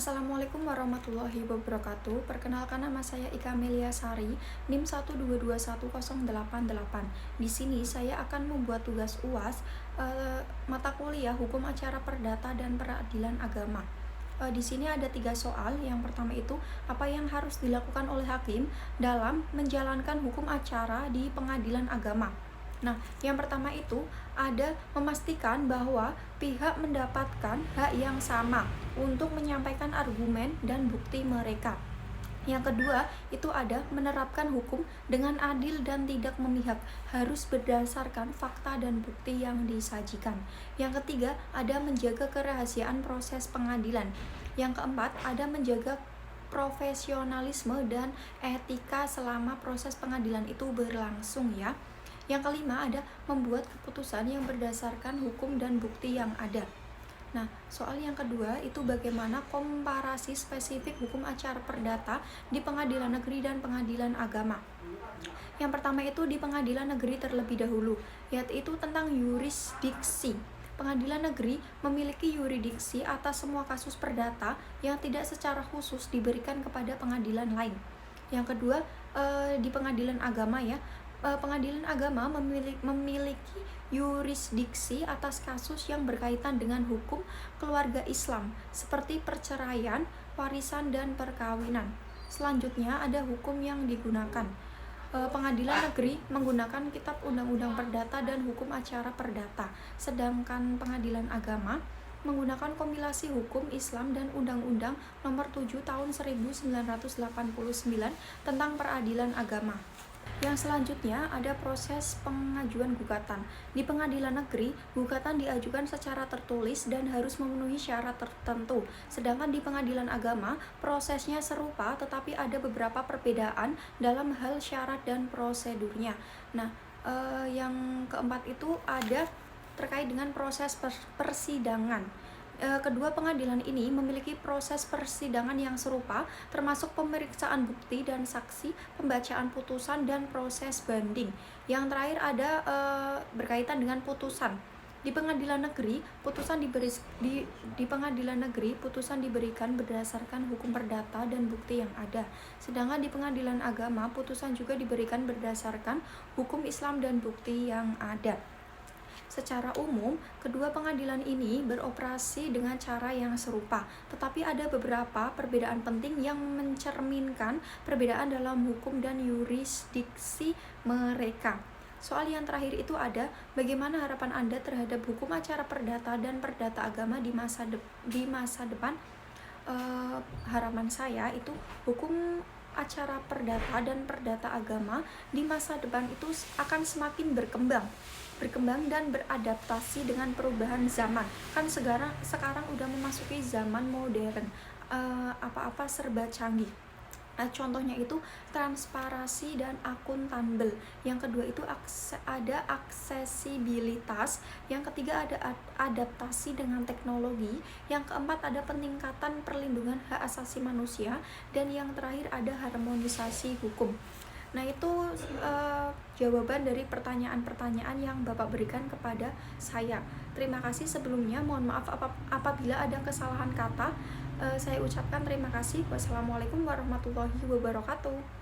Assalamualaikum warahmatullahi wabarakatuh. Perkenalkan, nama saya Ika Melia Sari, NIM 1221088. Di sini saya akan membuat tugas UAS mata kuliah Hukum Acara Perdata dan Peradilan Agama. Di sini ada 3 soal. Yang pertama itu, apa yang harus dilakukan oleh hakim dalam menjalankan hukum acara di pengadilan agama. Nah, yang pertama itu ada memastikan bahwa pihak mendapatkan hak yang sama untuk menyampaikan argumen dan bukti mereka. Yang kedua, itu ada menerapkan hukum dengan adil dan tidak memihak, harus berdasarkan fakta dan bukti yang disajikan. Yang ketiga, ada menjaga kerahasiaan proses pengadilan. Yang keempat, ada menjaga profesionalisme dan etika selama proses pengadilan itu berlangsung ya. Yang kelima, ada membuat keputusan yang berdasarkan hukum dan bukti yang ada. Nah, soal yang kedua itu bagaimana komparasi spesifik hukum acara perdata di pengadilan negeri dan pengadilan agama. Yang pertama itu di pengadilan negeri terlebih dahulu, yaitu tentang yurisdiksi. Pengadilan negeri memiliki yurisdiksi atas semua kasus perdata yang tidak secara khusus diberikan kepada pengadilan lain. Yang kedua, di pengadilan agama ya, pengadilan agama memiliki yurisdiksi atas kasus yang berkaitan dengan hukum keluarga Islam seperti perceraian, warisan, dan perkawinan. Selanjutnya ada hukum yang digunakan. Pengadilan negeri menggunakan kitab undang-undang perdata dan hukum acara perdata, sedangkan pengadilan agama menggunakan kompilasi hukum Islam dan Undang-Undang Nomor 7 Tahun 1989 tentang peradilan agama. Yang selanjutnya ada proses pengajuan gugatan. Di pengadilan negeri, gugatan diajukan secara tertulis dan harus memenuhi syarat tertentu. Sedangkan di pengadilan agama, prosesnya serupa tetapi ada beberapa perbedaan dalam hal syarat dan prosedurnya. Nah, yang keempat itu ada terkait dengan proses persidangan. Kedua pengadilan ini memiliki proses persidangan yang serupa, termasuk pemeriksaan bukti dan saksi, pembacaan putusan, dan proses banding. Yang terakhir ada berkaitan dengan putusan. Di pengadilan negeri, di pengadilan negeri putusan diberikan berdasarkan hukum perdata dan bukti yang ada. Sedangkan di pengadilan agama, putusan juga diberikan berdasarkan hukum Islam dan bukti yang ada. Secara umum, kedua pengadilan ini beroperasi dengan cara yang serupa, tetapi ada beberapa perbedaan penting yang mencerminkan perbedaan dalam hukum dan yurisdiksi mereka. Soal yang terakhir itu ada, bagaimana harapan Anda terhadap hukum acara perdata dan perdata agama di masa depan? Harapan saya itu hukum acara perdata dan perdata agama di masa depan itu akan semakin berkembang dan beradaptasi dengan perubahan zaman. Kan sekarang udah memasuki zaman modern, apa-apa serba canggih. Contohnya itu transparansi dan akuntabel. Yang kedua itu ada aksesibilitas. Yang ketiga ada adaptasi dengan teknologi. Yang keempat ada peningkatan perlindungan hak asasi manusia. Dan yang terakhir ada harmonisasi hukum. Nah, itu jawaban dari pertanyaan-pertanyaan yang Bapak berikan kepada saya. Terima kasih sebelumnya. Mohon maaf apabila ada kesalahan kata. Saya ucapkan terima kasih. Wassalamualaikum warahmatullahi wabarakatuh.